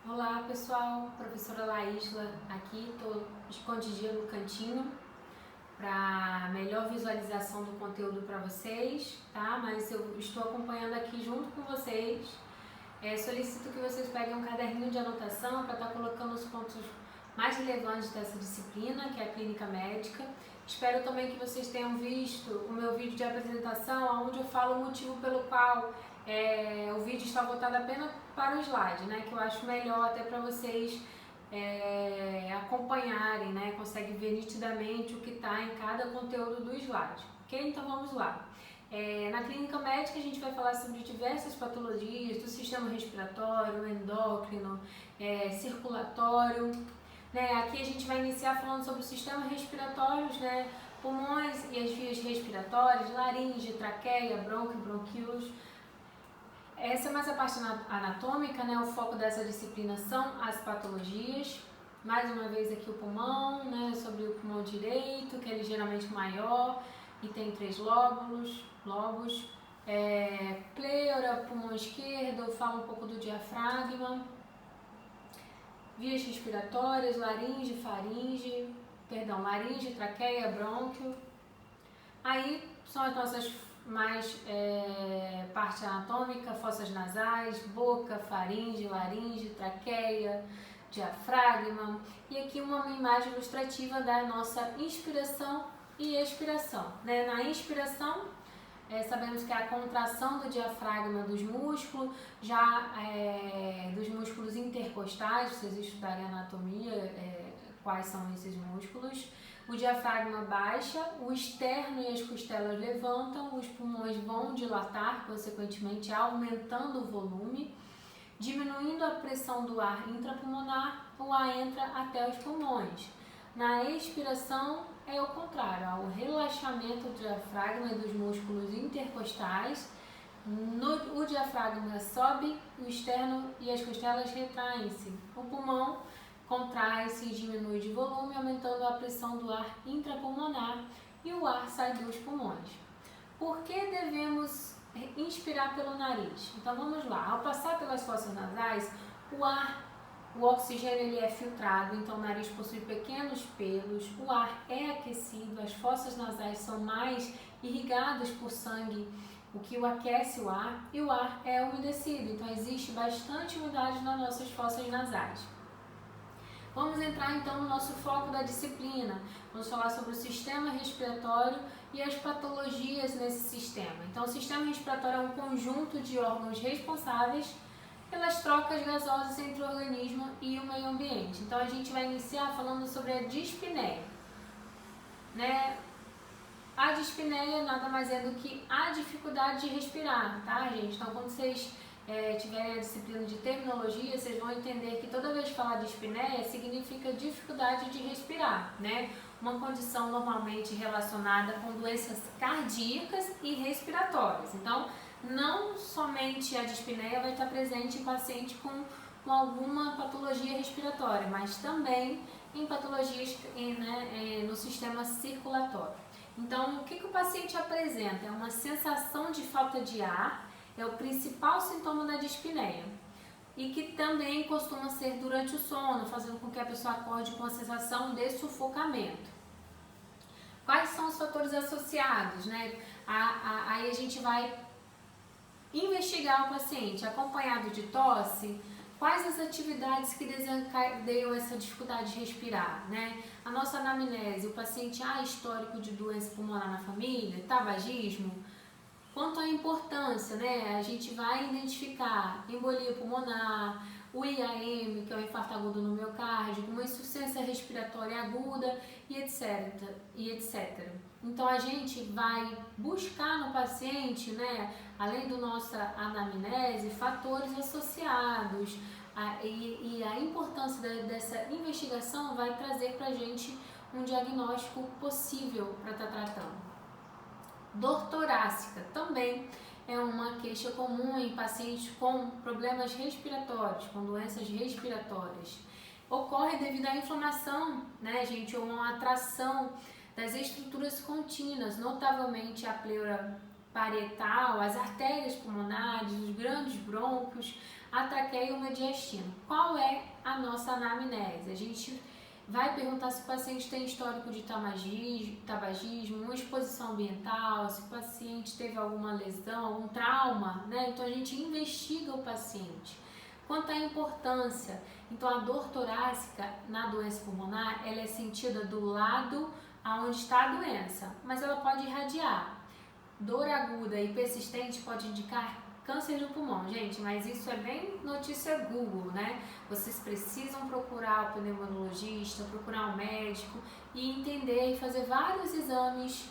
Olá pessoal, professora Laísla aqui, estou escondidinha no cantinho para melhor visualização do conteúdo para vocês, tá? Mas eu estou acompanhando aqui junto com vocês. Solicito que vocês peguem um caderninho de anotação para estar colocando os pontos mais relevantes dessa disciplina, que é a clínica médica. Espero também que vocês tenham visto o meu vídeo de apresentação, onde eu falo o motivo pelo qual o vídeo está voltado apenas para o slide, né? Que eu acho melhor até para vocês acompanharem, né? Conseguem ver nitidamente o que está em cada conteúdo do slide. Ok? Então vamos lá. Na clínica médica a gente vai falar sobre diversas patologias do sistema respiratório, endócrino, circulatório. Aqui a gente vai iniciar falando sobre o sistema respiratório, né? Pulmões e as vias respiratórias, laringe, traqueia, bronco e bronquíolos. Essa é mais a parte anatômica, né? O foco dessa disciplina são as patologias. Mais uma vez aqui o pulmão, né? Sobre o pulmão direito, que é ligeiramente maior e tem 3 lobos. Pleura, pulmão esquerdo, fala um pouco do diafragma. Vias respiratórias, laringe, traqueia, brônquio. Aí são as nossas parte anatômica, fossas nasais, boca, faringe, laringe, traqueia, diafragma. E aqui uma imagem ilustrativa da nossa inspiração e expiração. Na inspiração, sabemos que é a contração do diafragma dos músculos, dos músculos intercostais, vocês estudarem anatomia, quais são esses músculos. O diafragma baixa, o externo e as costelas levantam, os pulmões vão dilatar, consequentemente aumentando o volume, diminuindo a pressão do ar intrapulmonar, o ar entra até os pulmões. Na expiração é o contrário, o relaxamento do diafragma e dos músculos intercostais. O diafragma sobe, o externo e as costelas retraem-se. O pulmão contrai-se e diminui de volume, aumentando a pressão do ar intrapulmonar e o ar sai dos pulmões. Por que devemos inspirar pelo nariz? Então vamos lá, ao passar pelas fossas nasais, o oxigênio ele é filtrado, então o nariz possui pequenos pelos, o ar é aquecido, as fossas nasais são mais irrigadas por sangue, o que aquece o ar, e o ar é umedecido, então existe bastante umidade nas nossas fossas nasais. Vamos entrar então no nosso foco da disciplina. Vamos falar sobre o sistema respiratório e as patologias nesse sistema. Então, o sistema respiratório é um conjunto de órgãos responsáveis pelas trocas gasosas entre o organismo e o meio ambiente. Então, a gente vai iniciar falando sobre a dispneia. A dispneia nada mais é do que a dificuldade de respirar, tá, gente? Então, quando vocês tiverem a disciplina de terminologia, vocês vão entender que toda vez que falar de dispneia significa dificuldade de respirar, uma condição normalmente relacionada com doenças cardíacas e respiratórias. Então, não somente a dispneia vai estar presente em paciente com alguma patologia respiratória, mas também em patologias no sistema circulatório. Então, o que o paciente apresenta? É uma sensação de falta de ar, é o principal sintoma da dispneia e que também costuma ser durante o sono, fazendo com que a pessoa acorde com a sensação de sufocamento. Quais são os fatores associados? Aí a gente vai investigar o paciente, acompanhado de tosse. Quais as atividades que desencadeiam essa dificuldade de respirar? A nossa anamnese, o paciente há histórico de doença pulmonar na família, tabagismo. Quanto à importância, a gente vai identificar embolia pulmonar, o IAM, que é o infarto agudo no miocárdio, uma insuficiência respiratória aguda e etc. Então, a gente vai buscar no paciente, além da nossa anamnese, fatores associados. E a importância dessa investigação vai trazer para a gente um diagnóstico possível para estar tratando. Dor torácica também é uma queixa comum em pacientes com problemas respiratórios, com doenças respiratórias. Ocorre devido à inflamação, ou uma atração das estruturas contínuas, notavelmente a pleura parietal, as artérias pulmonares, os grandes brônquios, a traqueia e o mediastino. Qual é a nossa anamnese? A gente vai perguntar se o paciente tem histórico de tabagismo, uma exposição ambiental, se o paciente teve alguma lesão, algum trauma, né? Então a gente investiga o paciente. Quanto à importância, então a dor torácica na doença pulmonar, ela é sentida do lado aonde está a doença, mas ela pode irradiar. Dor aguda e persistente pode indicar câncer do pulmão, gente, mas isso é bem notícia Google, né? Vocês precisam procurar o pneumologista, procurar um médico e entender e fazer vários exames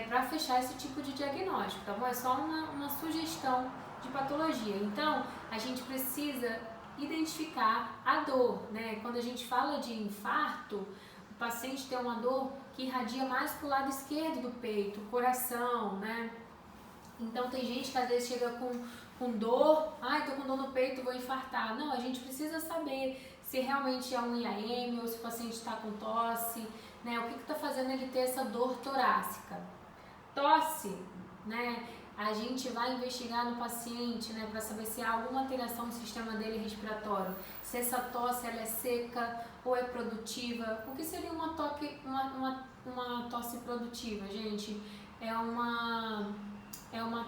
para fechar esse tipo de diagnóstico, tá bom? É só uma sugestão de patologia. Então, a gente precisa identificar a dor, né? Quando a gente fala de infarto, o paciente tem uma dor que irradia mais para o lado esquerdo do peito, o coração, né? Então tem gente que às vezes chega com dor, tô com dor no peito, vou infartar. Não, a gente precisa saber se realmente é um IAM ou se o paciente está com tosse, né? O que está fazendo ele ter essa dor torácica? Tosse, né? A gente vai investigar no paciente, né, para saber se há alguma alteração no sistema dele respiratório, se essa tosse ela é seca ou é produtiva. O que seria uma tosse produtiva, gente? É uma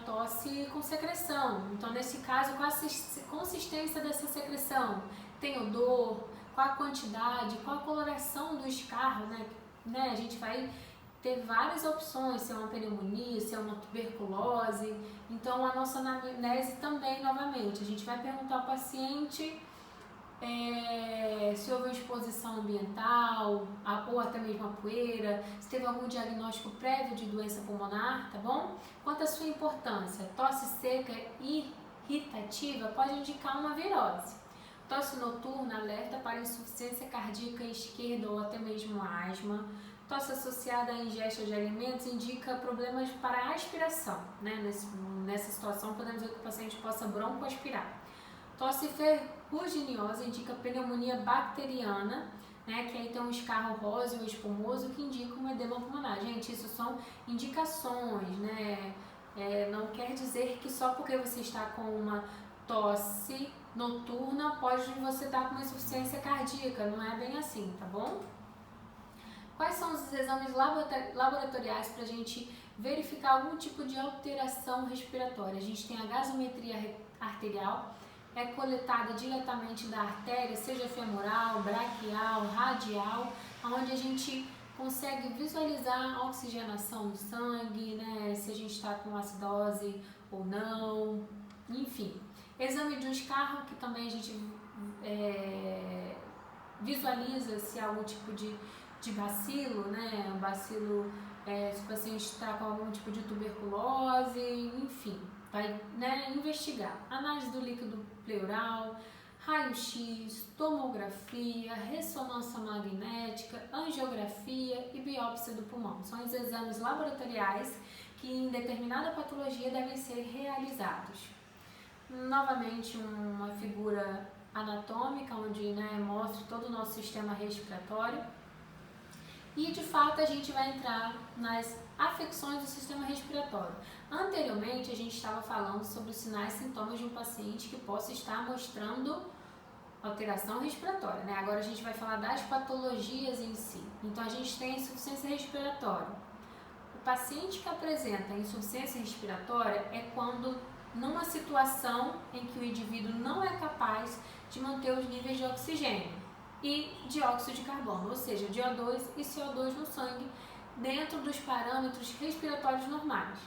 tosse com secreção. Então, nesse caso, qual a consistência dessa secreção? Tem odor? Qual a quantidade? Qual a coloração do escarro, né? A gente vai ter várias opções, se é uma pneumonia, se é uma tuberculose. Então, a nossa anamnese também, novamente, a gente vai perguntar ao paciente se houve uma exposição ambiental, ou até mesmo a poeira, se teve algum diagnóstico prévio de doença pulmonar, tá bom? Quanto à sua importância, tosse seca e irritativa pode indicar uma virose. Tosse noturna alerta para insuficiência cardíaca esquerda ou até mesmo asma. Tosse associada à ingesta de alimentos indica problemas para a aspiração, né? Nessa situação podemos ver que o paciente possa broncoaspirar. Tosse ferruginiosa indica pneumonia bacteriana, né? Que aí tem um escarro rosa ou espumoso que indica um edema pulmonar. Gente, isso são indicações, né? Não quer dizer que só porque você está com uma tosse noturna pode você estar com uma insuficiência cardíaca, não é bem assim, tá bom? Quais são os exames laboratoriais para a gente verificar algum tipo de alteração respiratória? A gente tem a gasometria arterial, é coletada diretamente da artéria, seja femoral, braquial, radial, onde a gente consegue visualizar a oxigenação no sangue, né? Se a gente está com acidose ou não, enfim. Exame de um escarro, que também a gente visualiza se há algum tipo de bacilo, né? Um bacilo, se o paciente está com algum tipo de tuberculose, enfim, vai, né, investigar. Análise do líquido pleural, raio-x, tomografia, ressonância magnética, angiografia e biópsia do pulmão. São os exames laboratoriais que em determinada patologia devem ser realizados. Novamente uma figura anatômica onde, né, mostra todo o nosso sistema respiratório. E de fato a gente vai entrar nas afecções do sistema respiratório. Anteriormente a gente estava falando sobre os sinais e sintomas de um paciente que possa estar mostrando alteração respiratória, né? Agora a gente vai falar das patologias em si. Então a gente tem a insuficiência respiratória. O paciente que apresenta insuficiência respiratória é quando, numa situação em que o indivíduo não é capaz de manter os níveis de oxigênio e dióxido de carbono, ou seja, DO2 e CO2 no sangue, dentro dos parâmetros respiratórios normais.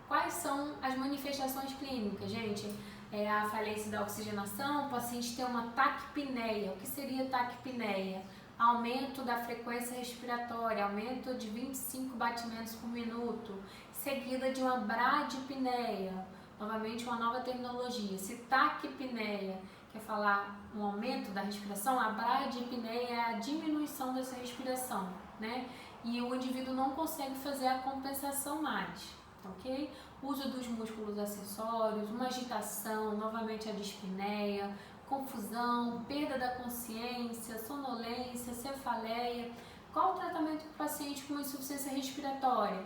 Quais são as manifestações clínicas, gente? A falência da oxigenação, o paciente tem uma taquipneia. O que seria taquipneia? Aumento da frequência respiratória, aumento de 25 batimentos por minuto, seguida de uma bradipneia. Novamente, uma nova terminologia. Se taquipneia quer falar um aumento da respiração, a bradipneia é a diminuição dessa respiração, né? E o indivíduo não consegue fazer a compensação mais, ok? Uso dos músculos acessórios, uma agitação, novamente a dispneia, confusão, perda da consciência, sonolência, cefaleia. Qual o tratamento para o paciente com insuficiência respiratória?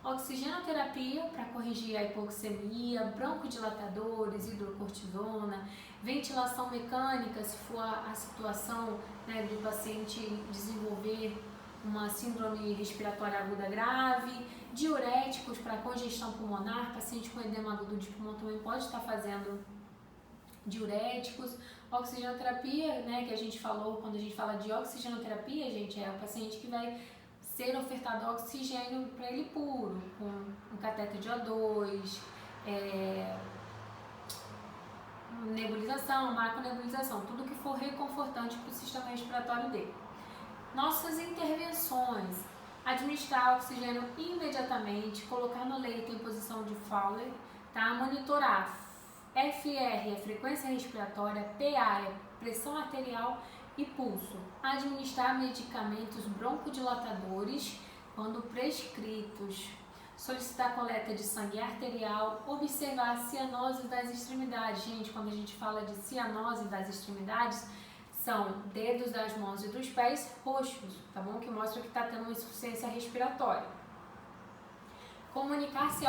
Oxigenoterapia para corrigir a hipoxemia, broncodilatadores, hidrocortisona, ventilação mecânica se for a situação, né, do paciente desenvolver uma síndrome respiratória aguda grave, diuréticos para congestão pulmonar, paciente com edema agudo de pulmão também pode estar fazendo diuréticos. Oxigenoterapia, né, que a gente falou, quando a gente fala de oxigenoterapia, gente, é o paciente que vai ser ofertado oxigênio para ele puro, com um cateter de O2, nebulização, macronebulização, tudo que for reconfortante para o sistema respiratório dele. Nossas intervenções: administrar oxigênio imediatamente, colocar no leito em posição de Fowler, tá? Monitorar FR, a frequência respiratória, PA, pressão arterial e pulso. Administrar medicamentos broncodilatadores quando prescritos. Solicitar coleta de sangue arterial, observar a cianose das extremidades. Gente, quando a gente fala de cianose das extremidades, são dedos das mãos e dos pés roxos, tá bom? Que mostra que está tendo uma insuficiência respiratória. Comunicar se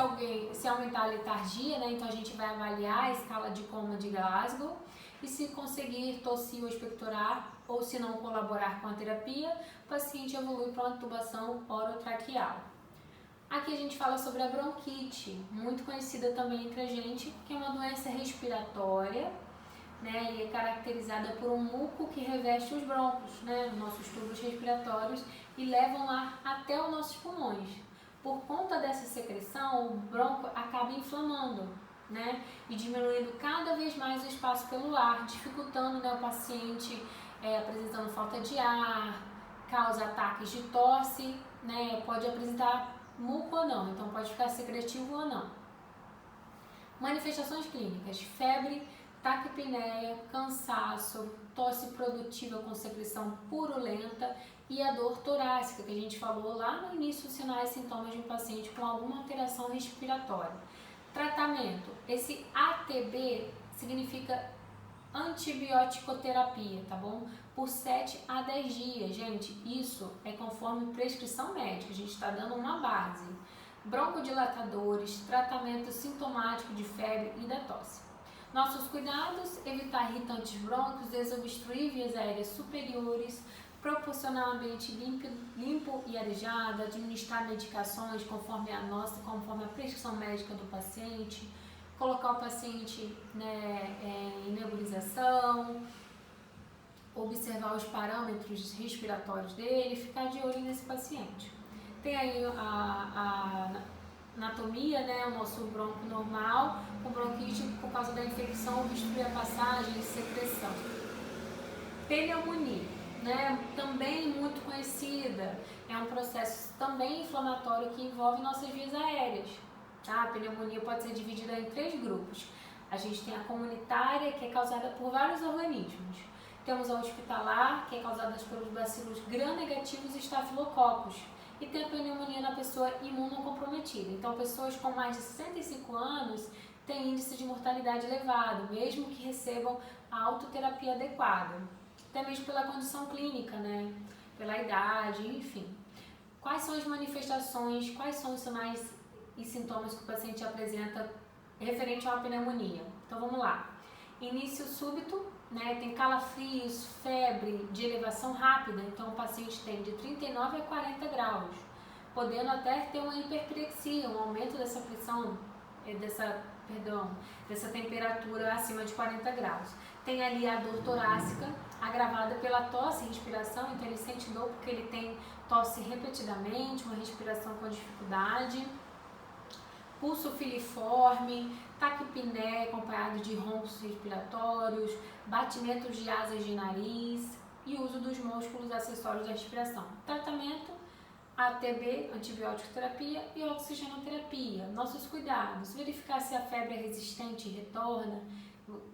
aumentar a letargia, né? Então a gente vai avaliar a escala de coma de Glasgow e se conseguir tossir ou expectorar ou se não colaborar com a terapia, o paciente evolui para uma intubação orotraqueal. Aqui a gente fala sobre a bronquite, muito conhecida também entre a gente, que é uma doença respiratória, né, e é caracterizada por um muco que reveste os brônquios, né, nossos tubos respiratórios, e levam ar até os nossos pulmões. Por conta dessa secreção, o bronco acaba inflamando, né, e diminuindo cada vez mais o espaço pelo ar, dificultando, né, o paciente apresentando falta de ar, causa ataques de tosse, né, pode apresentar muco ou não, então pode ficar secretivo ou não. Manifestações clínicas: febre, taquipneia, cansaço, tosse produtiva com secreção purulenta e a dor torácica, que a gente falou lá no início, sinais e sintomas de um paciente com alguma alteração respiratória. Tratamento: esse ATB significa antibiótico-terapia, tá bom? Por 7 a 10 dias, gente, isso é conforme prescrição médica, a gente está dando uma base. Broncodilatadores, tratamento sintomático de febre e da tosse. Nossos cuidados: evitar irritantes brônquios, desobstruir vias aéreas superiores, proporcionar um ambiente limpo e arejado, administrar medicações conforme a prescrição médica do paciente, colocar o paciente, né, em nebulização, observar os parâmetros respiratórios dele, ficar de olho nesse paciente. Tem aí a anatomia, né, o nosso bronco normal, com bronquite por causa da infecção, obstruir a passagem e secreção. Pneumonia, né, também muito conhecida, é um processo também inflamatório que envolve nossas vias aéreas. Tá? A pneumonia pode ser dividida em 3 grupos. A gente tem a comunitária, que é causada por vários organismos. Temos a hospitalar, que é causada pelos bacilos gram-negativos e estafilococos. E tem a pneumonia na pessoa imunocomprometida. Então, pessoas com mais de 65 anos têm índice de mortalidade elevado, mesmo que recebam a autoterapia adequada. Até mesmo pela condição clínica, né? Pela idade, enfim. Quais são as manifestações, quais são os sinais e sintomas que o paciente apresenta referente a uma pneumonia? Então, vamos lá. Início súbito, né, tem calafrios, febre de elevação rápida, então o paciente tem de 39 a 40 graus, podendo até ter uma hiperpirexia, um aumento dessa pressão, dessa temperatura acima de 40 graus. Tem ali a dor torácica, agravada pela tosse e respiração, então ele sente dor porque ele tem tosse repetidamente, uma respiração com dificuldade. Pulso filiforme, taquipneia acompanhado de roncos respiratórios, batimentos de asas de nariz e uso dos músculos acessórios da respiração. Tratamento: ATB, antibiótico terapia e oxigenoterapia. Nossos cuidados: verificar se a febre é resistente e retorna.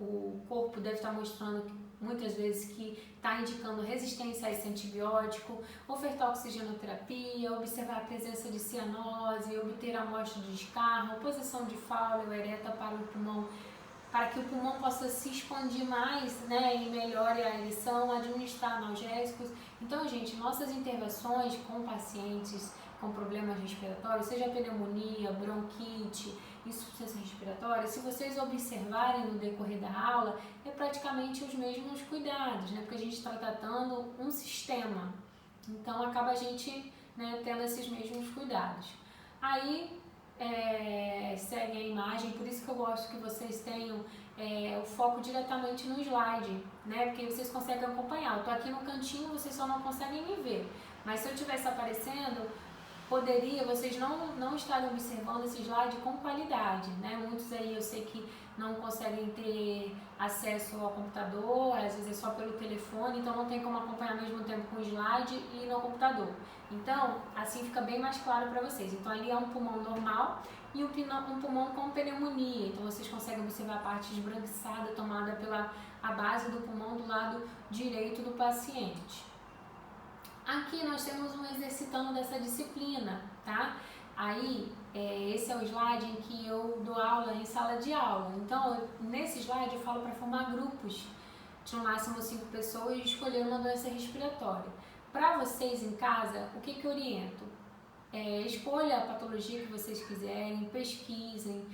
O corpo deve estar mostrando muitas vezes que está indicando resistência a esse antibiótico, ofertar oxigenoterapia, observar a presença de cianose, obter amostra de descarro, posição de Fowler ereta para o pulmão, para que o pulmão possa se expandir mais, né, e melhore a ereção, administrar analgésicos. Então, gente, nossas intervenções com pacientes com problemas respiratórios, seja pneumonia, bronquite, insuficiência respiratória, se vocês observarem no decorrer da aula, é praticamente os mesmos cuidados, né? Porque a gente está tratando um sistema, então acaba a gente, né, tendo esses mesmos cuidados. Aí segue a imagem, por isso que eu gosto que vocês tenham o foco diretamente no slide, né? Porque vocês conseguem acompanhar. Eu estou aqui no cantinho, vocês só não conseguem me ver, mas se eu estivesse aparecendo, vocês não estarem observando esse slide com qualidade, né? Muitos aí eu sei que não conseguem ter acesso ao computador, às vezes é só pelo telefone, então não tem como acompanhar ao mesmo tempo com o slide e no computador. Então, assim fica bem mais claro para vocês. Então, ali é um pulmão normal e um pulmão com pneumonia. Então, vocês conseguem observar a parte esbranquiçada tomada pela a base do pulmão do lado direito do paciente. Aqui nós temos um exercitando dessa disciplina, tá? Aí, esse é o slide em que eu dou aula em sala de aula. Então, nesse slide eu falo para formar grupos de no máximo 5 pessoas e escolher uma doença respiratória. Para vocês em casa, o que eu oriento? Escolha a patologia que vocês quiserem, pesquisem,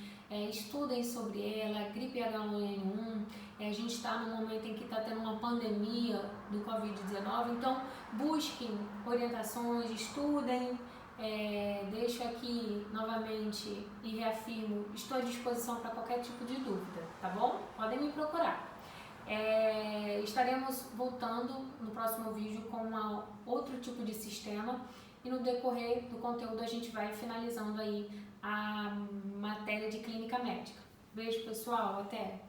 estudem sobre ela, gripe H1N1, a gente está num momento em que está tendo uma pandemia do Covid-19, então busquem orientações, estudem, deixo aqui novamente e reafirmo, estou à disposição para qualquer tipo de dúvida, tá bom? Podem me procurar. Estaremos voltando no próximo vídeo com outro tipo de sistema e no decorrer do conteúdo a gente vai finalizando aí a matéria de clínica médica. Beijo pessoal, até!